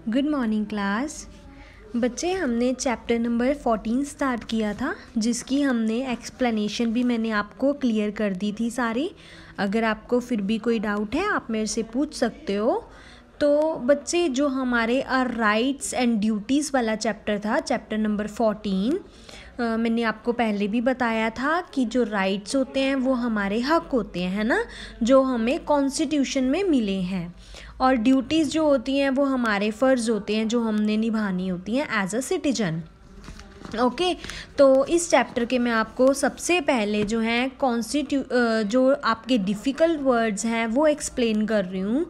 Good morning class. बच्चे, हमने chapter number 14 start किया था, जिसकी हमने एक्सप्लेनेशन भी मैंने आपको क्लियर कर दी थी सारी। अगर आपको फिर भी कोई डाउट है आप मेरे से पूछ सकते हो। तो बच्चे, जो हमारे राइट्स एंड ड्यूटीज़ वाला चैप्टर था, चैप्टर नंबर 14, मैंने आपको पहले भी बताया था कि जो राइट्स होते हैं वो हमारे हक होते हैं, है ना, जो हमें कॉन्स्टिट्यूशन में मिले हैं। और ड्यूटीज़ जो होती हैं वो हमारे फ़र्ज़ होते हैं जो हमने निभानी होती हैं एज अ सिटीजन। ओके, तो इस चैप्टर के मैं आपको सबसे पहले जो है जो आपके डिफ़िकल्ट वर्ड्स हैं वो एक्सप्लेन कर रही हूँ।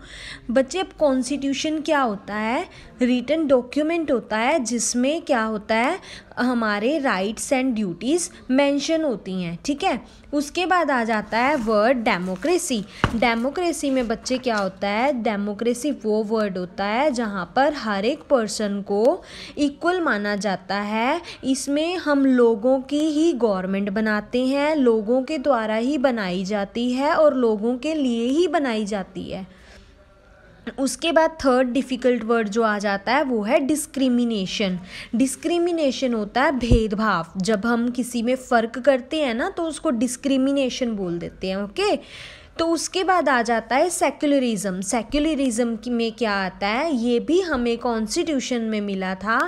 बच्चे, अब कॉन्स्टिट्यूशन क्या होता है? रिटन डॉक्यूमेंट होता है जिसमें क्या होता है, हमारे राइट्स एंड ड्यूटीज़ मेंशन होती हैं, ठीक है। उसके बाद आ जाता है वर्ड डेमोक्रेसी। डेमोक्रेसी में बच्चे क्या होता है, डेमोक्रेसी वो वर्ड होता है जहाँ पर हर एक पर्सन को इक्वल माना जाता है। इसमें हम लोगों की ही गवर्नमेंट बनाते हैं, लोगों के द्वारा ही बनाई जाती है और लोगों के लिए ही बनाई जाती है। उसके बाद थर्ड डिफ़िकल्ट वर्ड जो आ जाता है वो है डिस्क्रिमिनेशन। डिस्क्रिमिनेशन होता है भेदभाव। जब हम किसी में फ़र्क करते हैं ना तो उसको डिस्क्रिमिनेशन बोल देते हैं। ओके, तो उसके बाद आ जाता है सेक्युलरिज्म। सेक्युलरिज्म में क्या आता है, ये भी हमें कॉन्स्टिट्यूशन में मिला था,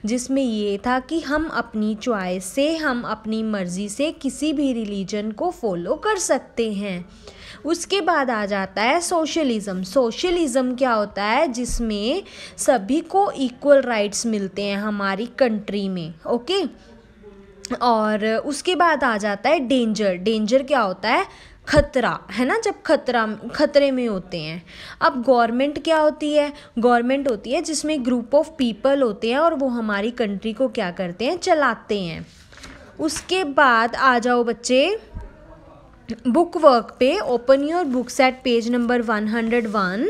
जिसमें ये था कि हम अपनी चॉइस से, हम अपनी मर्ज़ी से किसी भी रिलीजन को फॉलो कर सकते हैं। उसके बाद आ जाता है सोशलिज़म। सोशलिज़म क्या होता है, जिसमें सभी को इक्वल राइट्स मिलते हैं हमारी कंट्री में। ओके, और उसके बाद आ जाता है डेंजर। डेंजर क्या होता है, खतरा, है ना, जब खतरे में होते हैं। अब गवर्नमेंट क्या होती है, गवर्नमेंट होती है जिसमें ग्रुप ऑफ पीपल होते हैं और वो हमारी कंट्री को क्या करते हैं, चलाते हैं। उसके बाद आ जाओ बच्चे बुक वर्क पे। Open your books at page number 101।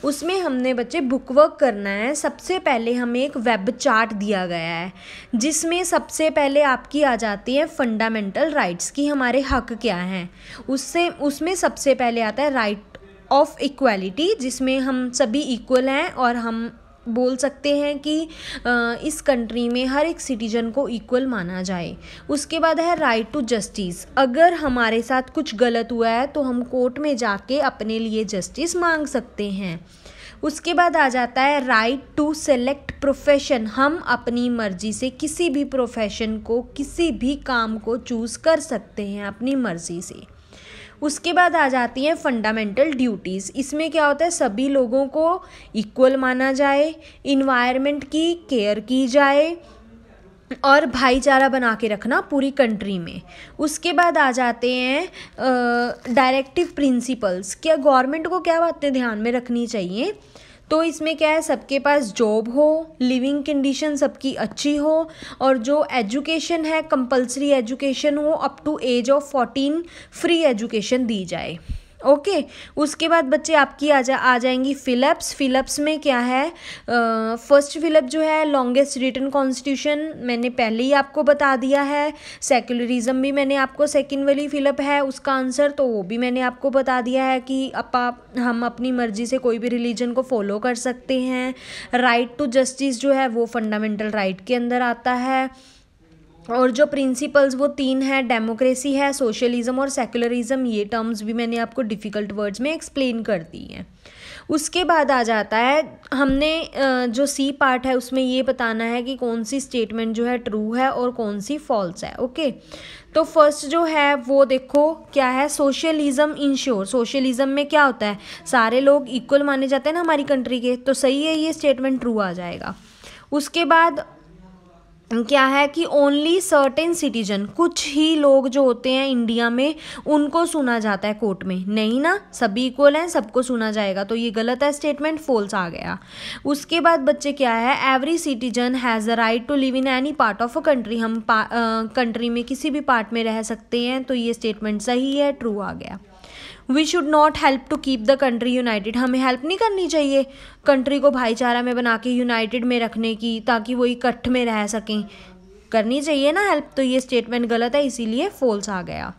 उसमें हमने बच्चे बुक वर्क करना है। सबसे पहले हमें एक वेब चार्ट दिया गया है, जिसमें सबसे पहले आपकी आ जाती है फंडामेंटल राइट्स की हमारे हक क्या हैं। उसमें सबसे पहले आता है राइट ऑफ इक्वालिटी, जिसमें हम सभी इक्वल हैं और हम बोल सकते हैं कि इस कंट्री में हर एक सिटीजन को इक्वल माना जाए। उसके बाद है राइट टू जस्टिस। अगर हमारे साथ कुछ गलत हुआ है तो हम कोर्ट में जाके अपने लिए जस्टिस मांग सकते हैं। उसके बाद आ जाता है राइट टू सेलेक्ट प्रोफेशन। हम अपनी मर्जी से किसी भी प्रोफेशन को, किसी भी काम को चूज़ कर सकते हैं अपनी मर्जी से। उसके बाद आ जाती हैं फंडामेंटल ड्यूटीज़। इसमें क्या होता है, सभी लोगों को इक्वल माना जाए, इन्वायरमेंट की केयर की जाए और भाईचारा बना के रखना पूरी कंट्री में। उसके बाद आ जाते हैं डायरेक्टिव प्रिंसिपल्स। क्या गवर्नमेंट को क्या बातें ध्यान में रखनी चाहिए, तो इसमें क्या है, सबके पास जॉब हो, लिविंग कंडीशन सबकी अच्छी हो, और जो एजुकेशन है कंपलसरी एजुकेशन हो, up to age of 14 free education दी जाए। ओके, उसके बाद बच्चे आपकी आ जाएंगी फिलिप्स। फिलिप्स में क्या है, फर्स्ट फिलिप जो है लॉन्गेस्ट रिटन कॉन्स्टिट्यूशन, मैंने पहले ही आपको बता दिया है। सेक्युलरिज्म भी मैंने आपको सेकंड वाली फिलिप है उसका आंसर, तो वो भी मैंने आपको बता दिया है कि हम अपनी मर्जी से कोई भी रिलीजन को फॉलो कर सकते हैं। राइट टू जस्टिस जो है वो फंडामेंटल राइट के अंदर आता है। और जो प्रिंसिपल्स वो 3 हैं, डेमोक्रेसी है, सोशलिज्म और सेक्युलरिज्म। ये टर्म्स भी मैंने आपको डिफ़िकल्ट वर्ड्स में एक्सप्लेन कर दी हैं। उसके बाद आ जाता है, हमने जो सी पार्ट है उसमें ये बताना है कि कौन सी स्टेटमेंट जो है ट्रू है और कौन सी फॉल्स है। ओके, तो फर्स्ट जो है वो देखो क्या है, सोशलिज्म इंश्योर। सोशलिज्म में क्या होता है, सारे लोग इक्वल माने जाते हैं ना हमारी कंट्री के, तो सही है, ये स्टेटमेंट ट्रू आ जाएगा। उसके बाद क्या है कि ओनली सर्टेन सिटीजन, कुछ ही लोग जो होते हैं इंडिया में उनको सुना जाता है कोर्ट में, नहीं ना, सभी इक्वल हैं, सबको सुना जाएगा, तो ये गलत है, स्टेटमेंट फॉल्स आ गया। उसके बाद बच्चे क्या है, every citizen has the right to live in any part of a country. हम कंट्री में किसी भी पार्ट में रह सकते हैं, तो ये स्टेटमेंट सही है, ट्रू आ गया। We should not help to keep the country united. हमें हेल्प नहीं करनी चाहिए कंट्री को भाईचारा में बना के यूनाइटेड में रखने की, ताकि वो इकट्ठ में रह सकें। करनी चाहिए ना हेल्प, तो ये स्टेटमेंट गलत है, इसीलिए फॉल्स आ गया।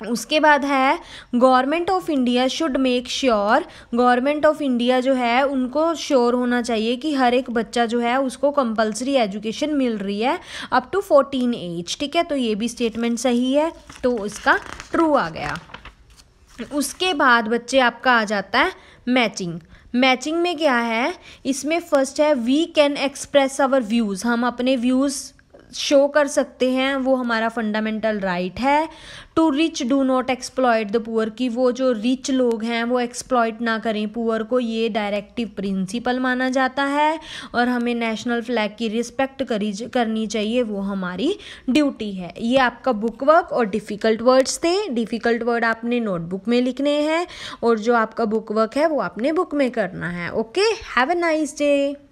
उसके बाद है government of India should make sure, government of India जो है उनको श्योर होना चाहिए कि हर एक बच्चा जो है उसको कंपलसरी एजुकेशन मिल रही है अप टू 14 एज। ठीक है, तो ये भी स्टेटमेंट सही है, तो इसका ट्रू आ गया। उसके बाद बच्चे आपका आ जाता है मैचिंग। मैचिंग में क्या है, इसमें फर्स्ट है we can express our views, हम अपने व्यूज़ शो कर सकते हैं, वो हमारा फंडामेंटल राइट है। To rich do not exploit the poor, की वो जो रिच लोग हैं वो एक्सप्लॉयट ना करें पुअर को, ये डायरेक्टिव प्रिंसिपल माना जाता है। और हमें नेशनल फ्लैग की रिस्पेक्ट करनी चाहिए, वो हमारी ड्यूटी है। ये आपका बुक वर्क और डिफ़िकल्ट वर्ड्स थे। डिफ़िकल्ट वर्ड आपने नोटबुक में लिखने हैं और जो आपका बुक वर्क है वो आपने बुक में करना है। Okay, have a nice day.